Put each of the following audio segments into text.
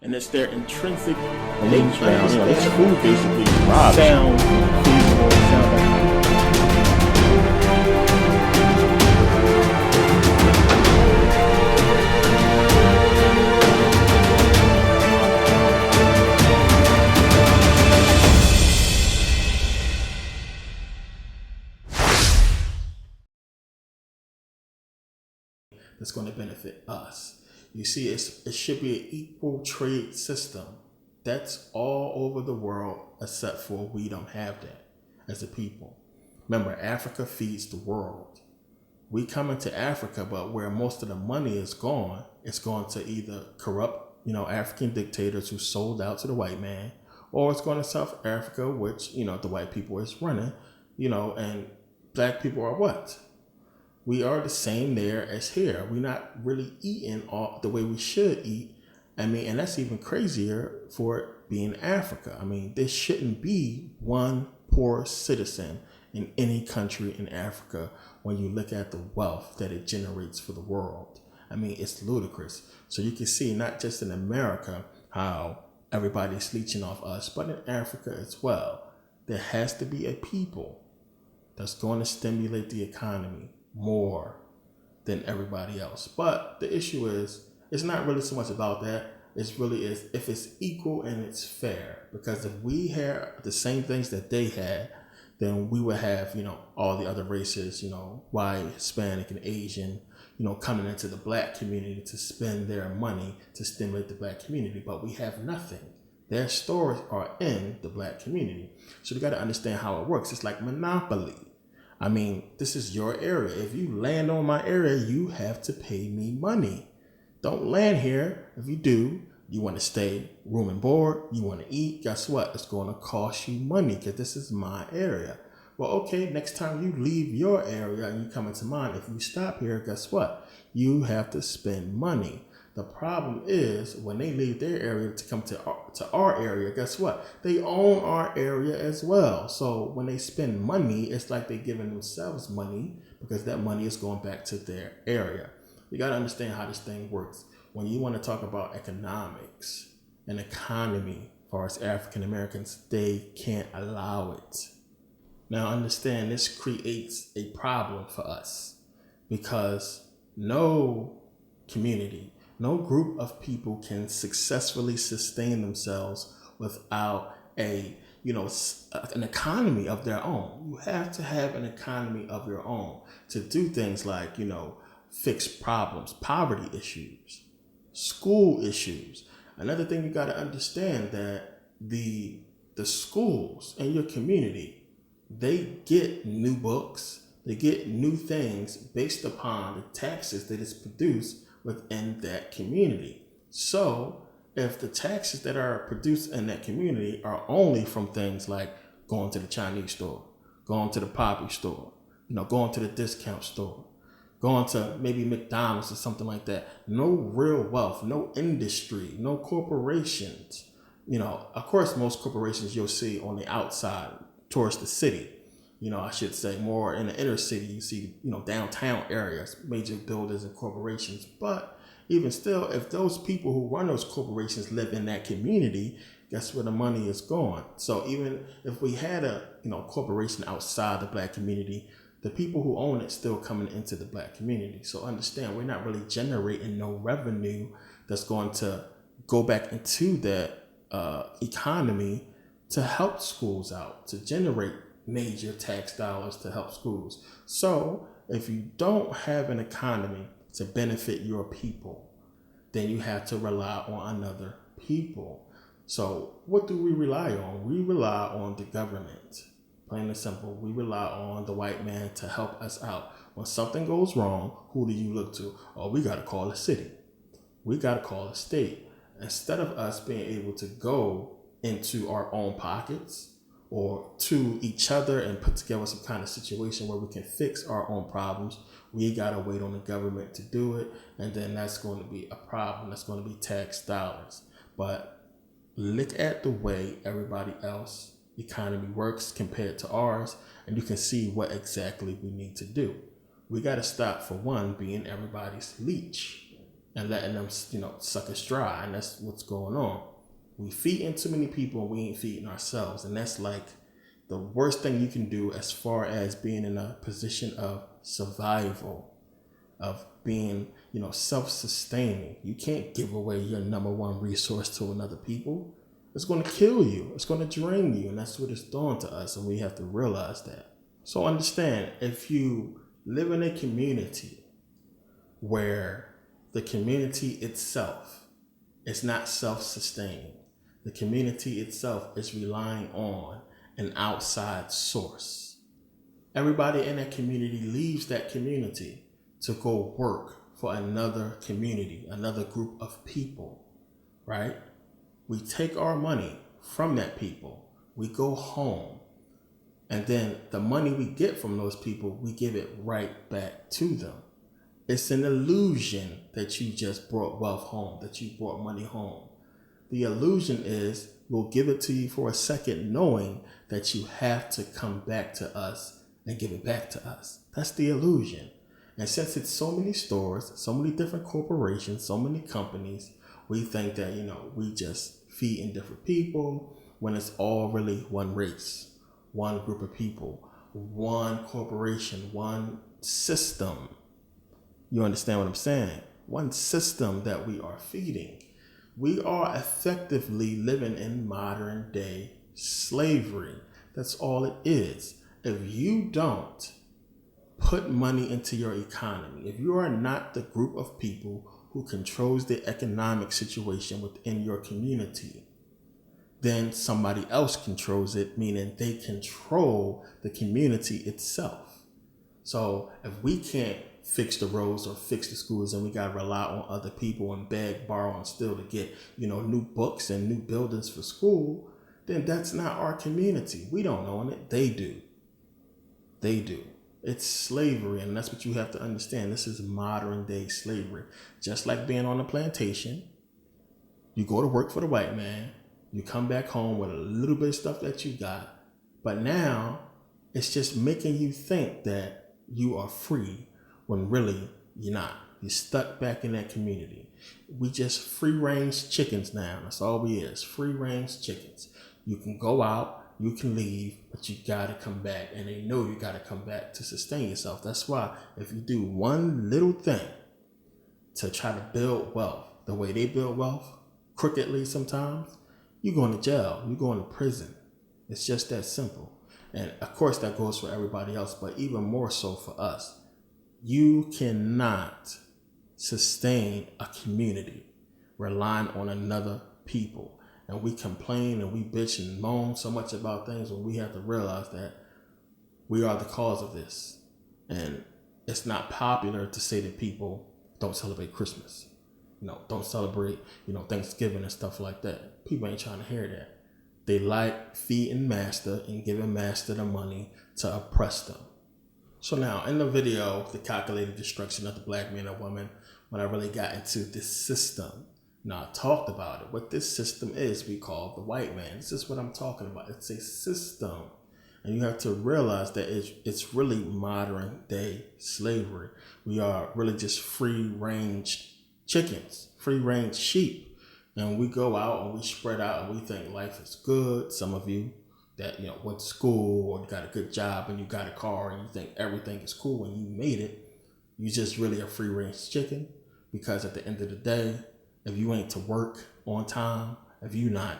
and it's their intrinsic And then, this food basically robs sound feasible, sound like that's going to benefit us. You see, it should be an equal trade system. That's all over the world, except for we don't have that as a people. Remember, Africa feeds the world. We come into Africa, but where most of the money is gone, it's going to either corrupt, African dictators who sold out to the white man, or it's going to South Africa, which, the white people is running, and black people are what? We are the same there as here. We're not really eating all the way we should eat. And that's even crazier for it being Africa. There shouldn't be one poor citizen in any country in Africa when you look at the wealth that it generates for the world. It's ludicrous. So you can see not just in America how everybody's leeching off us, but in Africa as well. There has to be a people that's going to stimulate the economy more than everybody else. But the issue is, it's not really so much about that. It's really is if it's equal and it's fair. Because if we had the same things that they had, then we would have, all the other races, white, Hispanic, and Asian, coming into the black community to spend their money to stimulate the black community. But we have nothing. Their stores are in the black community. So we got to understand how it works. It's like monopoly. This is your area. If you land on my area, you have to pay me money. Don't land here. If you do, you want to stay room and board, you want to eat, guess what? It's going to cost you money because this is my area. Well, okay, next time you leave your area and you come into mine, if you stop here, guess what? You have to spend money. The problem is when they leave their area to come to our area, guess what? They own our area as well. So when they spend money, it's like they're giving themselves money because that money is going back to their area. You got to understand how this thing works. When you want to talk about economics and economy, as far as African Americans, they can't allow it. Now understand, this creates a problem for us because no community, no group of people can successfully sustain themselves without an economy of their own. You have to have an economy of your own to do things like, fix problems, poverty issues, school issues. Another thing you got to understand that the schools in your community, they get new books, they get new things based upon the taxes that is produced within that community. So if the taxes that are produced in that community are only from things like going to the Chinese store, going to the poppy store, going to the discount store, going to maybe McDonald's or something like that, no real wealth, no industry, no corporations. Of course, most corporations you'll see on the outside towards the city. I should say more in the inner city, you see, downtown areas, major builders and corporations. But even still, if those people who run those corporations live in that community, guess where the money is going? So even if we had a, corporation outside the black community, the people who own it still coming into the black community. So understand, we're not really generating no revenue that's going to go back into that economy to help schools out, to generate major tax dollars to help schools. So if you don't have an economy to benefit your people, then you have to rely on another people. So what do we rely on? We rely on the government. Plain and simple. We rely on the white man to help us out. When something goes wrong, who do you look to? Oh, we got to call a city. We got to call a state. Instead of us being able to go into our own pockets or to each other and put together some kind of situation where we can fix our own problems, we got to wait on the government to do it. And then that's going to be a problem. That's going to be tax dollars. But look at the way everybody else economy works compared to ours, and you can see what exactly we need to do. We got to stop, for one, being everybody's leech. and letting them, suck us dry. And that's what's going on. We feeding too many people and we ain't feeding ourselves. And that's like the worst thing you can do as far as being in a position of survival, of being, self-sustaining. You can't give away your number one resource to another people. It's going to kill you. It's going to drain you. And that's what it's doing to us. And we have to realize that. So understand, if you live in a community where the community itself is not self-sustaining, the community itself is relying on an outside source. Everybody in that community leaves that community to go work for another community, another group of people, right? We take our money from that people, we go home, and then the money we get from those people, we give it right back to them. It's an illusion that you just brought wealth home, that you brought money home. The illusion is we'll give it to you for a second, knowing that you have to come back to us and give it back to us. That's the illusion. And since it's so many stores, so many different corporations, so many companies, we think that, we just feeding different people when it's all really one race, one group of people, one corporation, one system. You understand what I'm saying? One system that we are feeding. We are effectively living in modern day slavery. That's all it is. If you don't put money into your economy, if you are not the group of people who controls the economic situation within your community, then somebody else controls it, meaning they control the community itself. So if we can't fix the roads or fix the schools and we got to rely on other people and beg, borrow, and steal to get, new books and new buildings for school, then that's not our community. We don't own it. They do. They do. It's slavery, and that's what you have to understand. This is modern day slavery. Just like being on a plantation, you go to work for the white man, you come back home with a little bit of stuff that you got, but now it's just making you think that you are free when really you're not. You're stuck back in that community. We just free-range chickens now. That's all we is, free-range chickens. You can go out, you can leave, but you gotta come back, and they know you gotta come back to sustain yourself. That's why if you do one little thing to try to build wealth, the way they build wealth, crookedly sometimes, you're going to jail, you're going to prison. It's just that simple. And of course that goes for everybody else, but even more so for us. You cannot sustain a community relying on another people. And we complain and we bitch and moan so much about things when we have to realize that we are the cause of this. And it's not popular to say that people don't celebrate Christmas. Don't celebrate, Thanksgiving and stuff like that. People ain't trying to hear that. They like feeding master and giving master the money to oppress them. So now in the video, the calculated destruction of the black man and woman, when I really got into this system, now I talked about it. What this system is, we call the white man. This is what I'm talking about. It's a system. And you have to realize that it's really modern day slavery. We are really just free range chickens, free range sheep. And we go out and we spread out and we think life is good. Some of you that, went to school or got a good job and you got a car and you think everything is cool and you made it, you just really a free range chicken. Because at the end of the day, if you ain't to work on time, if you not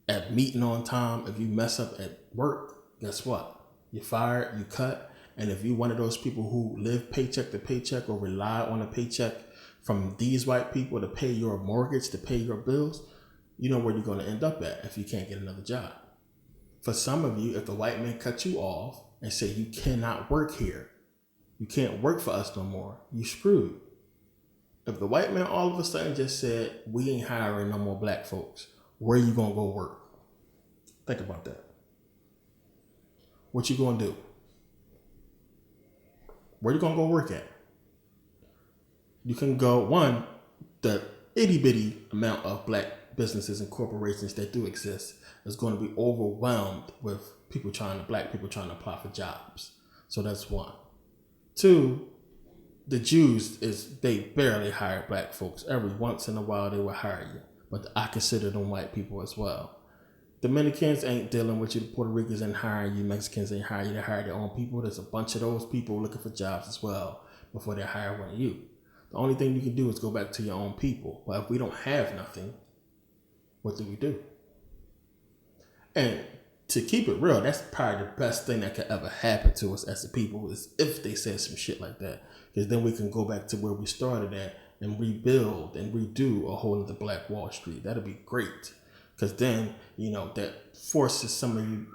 at meeting on time, if you mess up at work, guess what? You're fired, you cut. And if you one of those people who live paycheck to paycheck or rely on a paycheck from these white people to pay your mortgage, to pay your bills, you know where you're going to end up at if you can't get another job. For some of you, if the white man cut you off and say you cannot work here, you can't work for us no more, you screwed. If the white man all of a sudden just said, we ain't hiring no more black folks, where you going to go work? Think about that. What you going to do? Where you going to go work at? You can go, the itty bitty amount of black businesses and corporations that do exist is going to be overwhelmed with black people trying to apply for jobs. So that's one. Two, the Jews they barely hire black folks. Every once in a while they will hire you, but I consider them white people as well. Dominicans ain't dealing with you. The Puerto Ricans ain't hiring you. Mexicans ain't hiring you. They hire their own people. There's a bunch of those people looking for jobs as well before they hire one of you. The only thing you can do is go back to your own people. But if we don't have nothing, what do we do? And to keep it real, that's probably the best thing that could ever happen to us as a people is if they said some shit like that. Because then we can go back to where we started at and rebuild and redo a whole other Black Wall Street. That'd be great. Because then, that forces some of you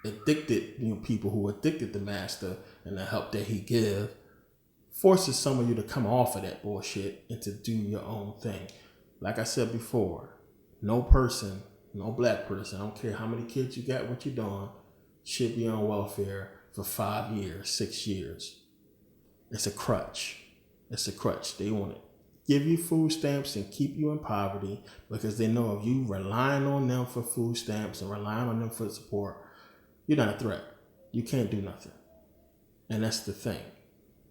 addicted, people who are addicted to Master and the help that he gives, forces some of you to come off of that bullshit and to do your own thing. Like I said before, no person, no black person, I don't care how many kids you got, what you're doing, should be on welfare for 5 years, 6 years. It's a crutch. It's a crutch. They want it. Give you food stamps and keep you in poverty because they know if you relying on them for food stamps and relying on them for support, you're not a threat. You can't do nothing. And that's the thing.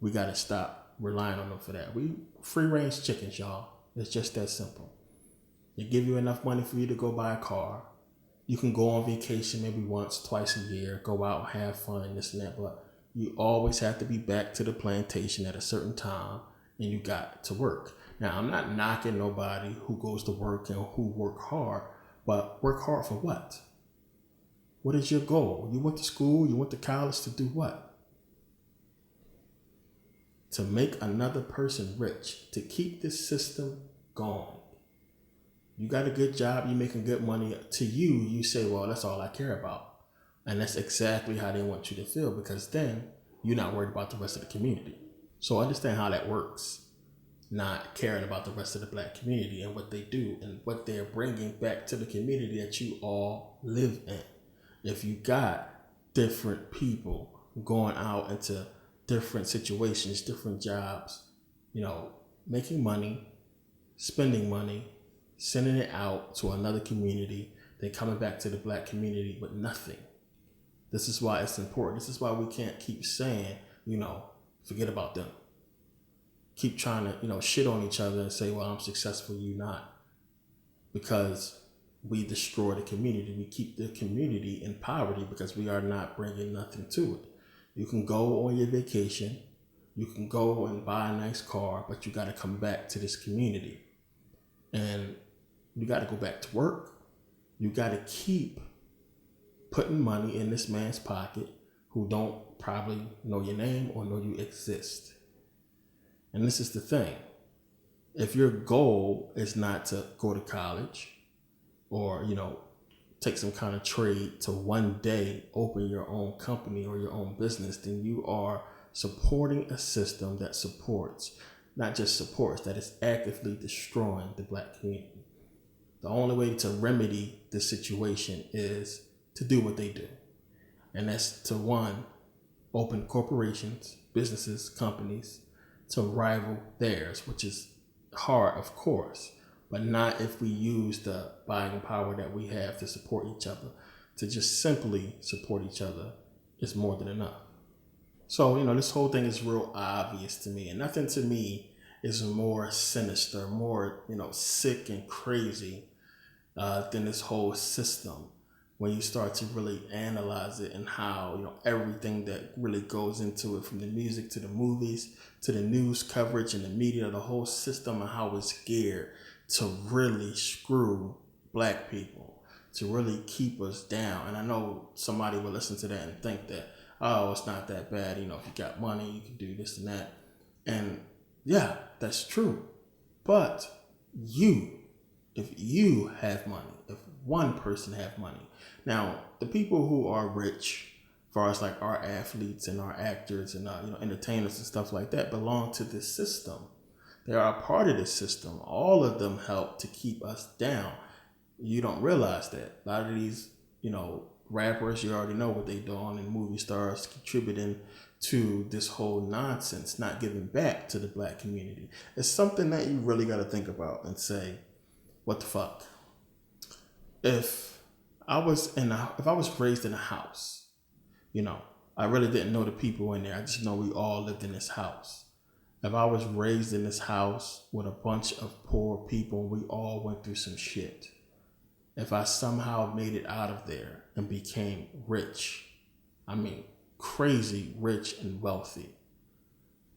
We got to stop relying on them for that. We free range chickens, y'all. It's just that simple. They give you enough money for you to go buy a car. You can go on vacation maybe once, twice a year, go out, have fun, this and that. But you always have to be back to the plantation at a certain time and you got to work. Now, I'm not knocking nobody who goes to work and who work hard, but work hard for what? What is your goal? You went to school, you went to college to do what? To make another person rich, to keep this system going. You got a good job, you're making good money. To you, you say, well, that's all I care about. And that's exactly how they want you to feel because then you're not worried about the rest of the community. So understand how that works. Not caring about the rest of the black community and what they do and what they're bringing back to the community that you all live in. If you got different people going out into different situations, different jobs, making money, spending money, sending it out to another community, then coming back to the black community with nothing. This is why it's important. This is why we can't keep saying, forget about them. Keep trying to, shit on each other and say, well, I'm successful, you not. Because we destroy the community. We keep the community in poverty because we are not bringing nothing to it. You can go on your vacation. You can go and buy a nice car, but you got to come back to this community. And you got to go back to work. You got to keep putting money in this man's pocket who don't probably know your name or know you exist. And this is the thing. If your goal is not to go to college or, take some kind of trade to one day open your own company or your own business, then you are supporting a system that supports, not just supports, that is actively destroying the black community. The only way to remedy this situation is to do what they do. And that's to, one, open corporations, businesses, companies, to rival theirs, which is hard, of course, but not if we use the buying power that we have to support each other. To just simply support each other is more than enough. So, this whole thing is real obvious to me, and nothing to me is more sinister, more, sick and crazy than this whole system. When you start to really analyze it and how, everything that really goes into it, from the music to the movies, to the news coverage and the media, the whole system and how it's geared to really screw black people, to really keep us down. And I know somebody will listen to that and think that, oh, it's not that bad. If you got money, you can do this and that. And yeah, that's true. But if you have money, if one person have money, now the people who are rich, as far as like our athletes and our actors and entertainers and stuff like that, belong to this system. They are a part of this system. All of them help to keep us down. You don't realize that. A lot of these, rappers, you already know what they doing, and movie stars contributing to this whole nonsense, not giving back to the black community. It's something that you really got to think about and say, what the fuck? If I was raised in a house, I really didn't know the people in there. I just know we all lived in this house. If I was raised in this house with a bunch of poor people, we all went through some shit. If I somehow made it out of there and became rich, I mean, crazy rich and wealthy,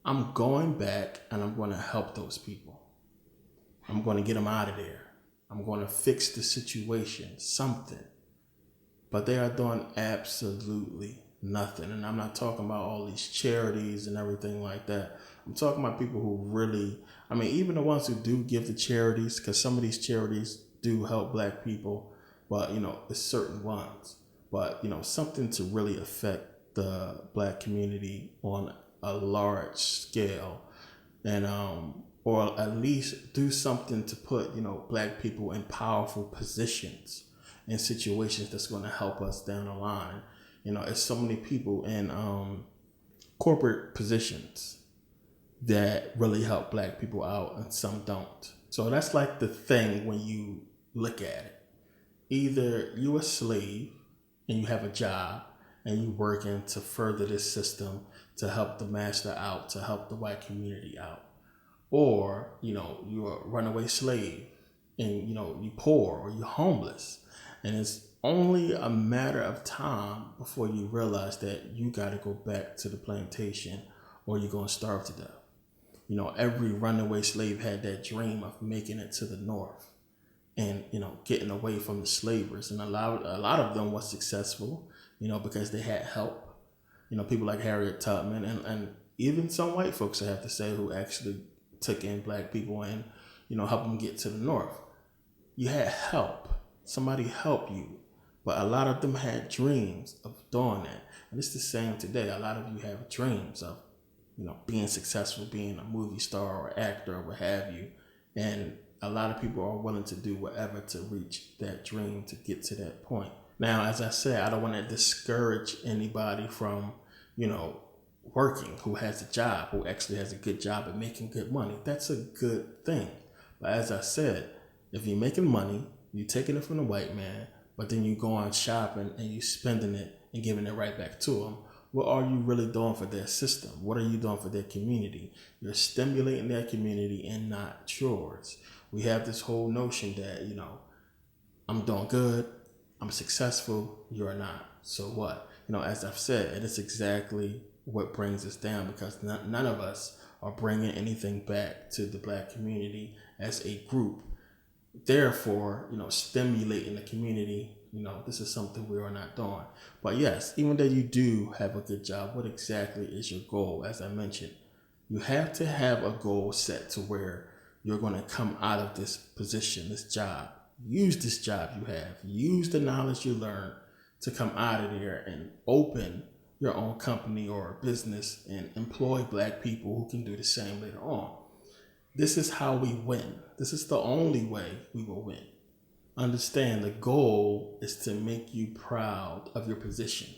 I'm going back and I'm going to help those people. I'm going to get them out of there. I'm going to fix the situation, something. But they are doing absolutely nothing. And I'm not talking about all these charities and everything like that. I'm talking about people who really, I mean, even the ones who do give to charities, because some of these charities do help black people, but, it's certain ones. But, something to really affect the black community on a large scale, and or at least do something to put, black people in powerful positions in situations that's going to help us down the line. It's so many people in corporate positions that really help black people out, and some don't. So that's like the thing when you look at it. Either you a slave and you have a job and you working to further this system, to help the master out, to help the white community out. Or, you're a runaway slave and, you're poor or you're homeless. And it's only a matter of time before you realize that you got to go back to the plantation or you're going to starve to death. Every runaway slave had that dream of making it to the north and, getting away from the slavers. And a lot of them was successful, because they had help. People like Harriet Tubman and even some white folks, I have to say, who actually took in black people and, helped them get to the north. You had help. Somebody helped you. But a lot of them had dreams of doing that. And it's the same today. A lot of you have dreams of, being successful, being a movie star or actor or what have you. And a lot of people are willing to do whatever to reach that dream, to get to that point. Now, as I said, I don't want to discourage anybody from, working, who has a job, who actually has a good job and making good money. That's a good thing. But as I said, if you're making money, you're taking it from the white man, but then you go on shopping and you spending it and giving it right back to them, what are you really doing for their system? What are you doing for their community? You're stimulating their community and not yours. We have this whole notion that, I'm doing good, I'm successful, you're not. So what? As I've said, it is exactly what brings us down, because none of us are bringing anything back to the black community as a group. Therefore, stimulating the community, this is something we are not doing. But yes, even though you do have a good job, what exactly is your goal? As I mentioned, you have to have a goal set to where you're going to come out of this position, this job. Use this job you have. Use the knowledge you learned to come out of there and open your own company or business and employ black people who can do the same later on. This is how we win. This is the only way we will win. Understand, the goal is to make you proud of your position,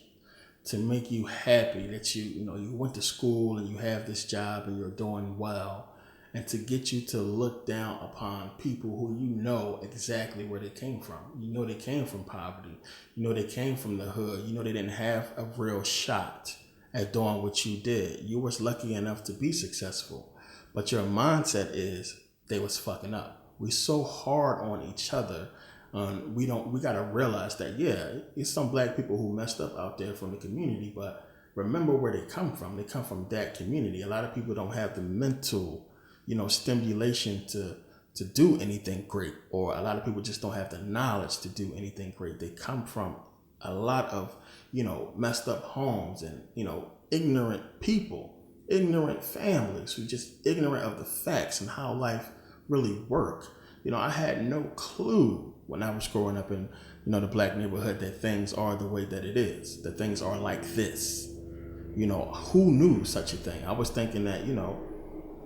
to make you happy that you went to school and you have this job and you're doing well, and to get you to look down upon people who exactly where they came from. They came from poverty. They came from the hood. They didn't have a real shot at doing what you did. You was lucky enough to be successful, but your mindset is they was fucking up. We so hard on each other. We got to realize that, it's some black people who messed up out there from the community, but remember where they come from. They come from that community. A lot of people don't have the mental stimulation to do anything great, or a lot of people just don't have the knowledge to do anything great. They come from a lot of, messed up homes and, ignorant people, ignorant families who just ignorant of the facts and how life really work. I had no clue when I was growing up in, the black neighborhood that things are the way that it is, that things are like this. Who knew such a thing? I was thinking that,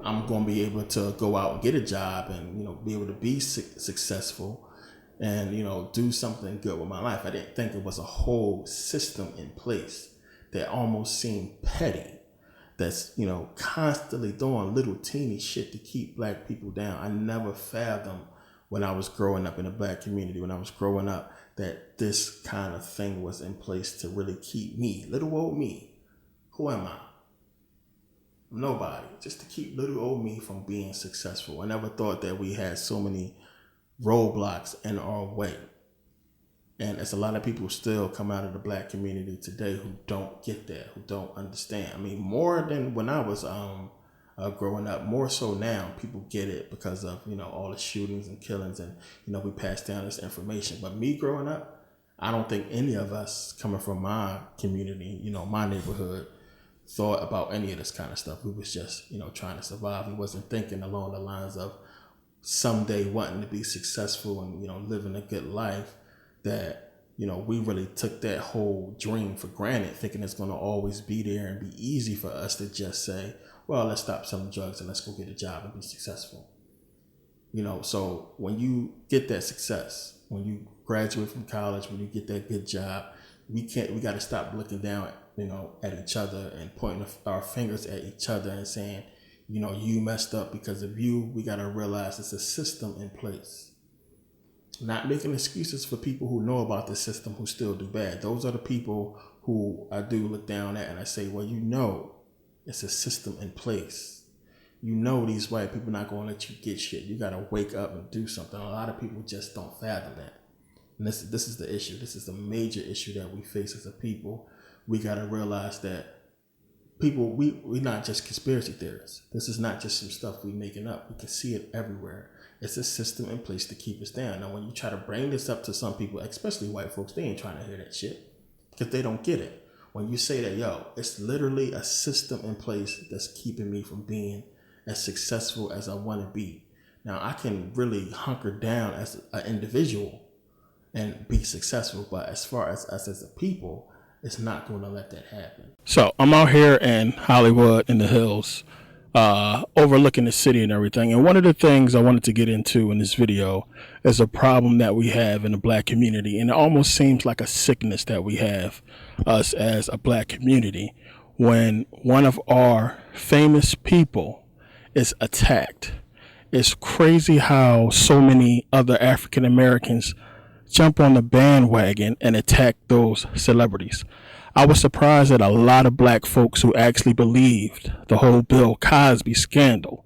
I'm going to be able to go out and get a job and, be able to be successful and, do something good with my life. I didn't think it was a whole system in place that almost seemed petty, that's, constantly doing little teeny shit to keep black people down. I never fathomed when I was growing up in the black community, when I was growing up, that this kind of thing was in place to really keep me, little old me. Who am I? Nobody. Just to keep little old me from being successful. I never thought that we had so many roadblocks in our way. And there's a lot of people still come out of the black community today who don't get that, who don't understand. I mean, more than when I was growing up, more so now, people get it because of, all the shootings and killings, and, we pass down this information. But me growing up, I don't think any of us coming from my community, my neighborhood, thought about any of this kind of stuff. We was just, trying to survive. We wasn't thinking along the lines of someday wanting to be successful and, living a good life. That, we really took that whole dream for granted, thinking it's going to always be there and be easy for us to just say, well, let's stop selling drugs and let's go get a job and be successful. So when you get that success, when you graduate from college, when you get that good job, we got to stop looking down, at each other and pointing our fingers at each other and saying, you messed up because of you. We got to realize it's a system in place. Not making excuses for people who know about the system who still do bad. Those are the people who I do look down at and I say, well, it's a system in place. These white people not going to let you get shit. You got to wake up and do something. A lot of people just don't fathom that. And this is the issue. This is the major issue that we face as a people. We got to realize that people, we're not just conspiracy theorists. This is not just some stuff we making up. We can see it everywhere. It's a system in place to keep us down. Now, when you try to bring this up to some people, especially white folks, they ain't trying to hear that shit because they don't get it. When you say that, it's literally a system in place that's keeping me from being as successful as I want to be. Now, I can really hunker down as an individual and be successful, but as far as us as a people, it's not going to let that happen. So I'm out here in Hollywood in the hills, overlooking the city and everything. And one of the things I wanted to get into in this video is a problem that we have in the black community. And it almost seems like a sickness that we have, us as a black community, when one of our famous people is attacked. It's crazy how so many other African Americans jump on the bandwagon and attack those celebrities. I was surprised that a lot of black folks who actually believed the whole Bill Cosby scandal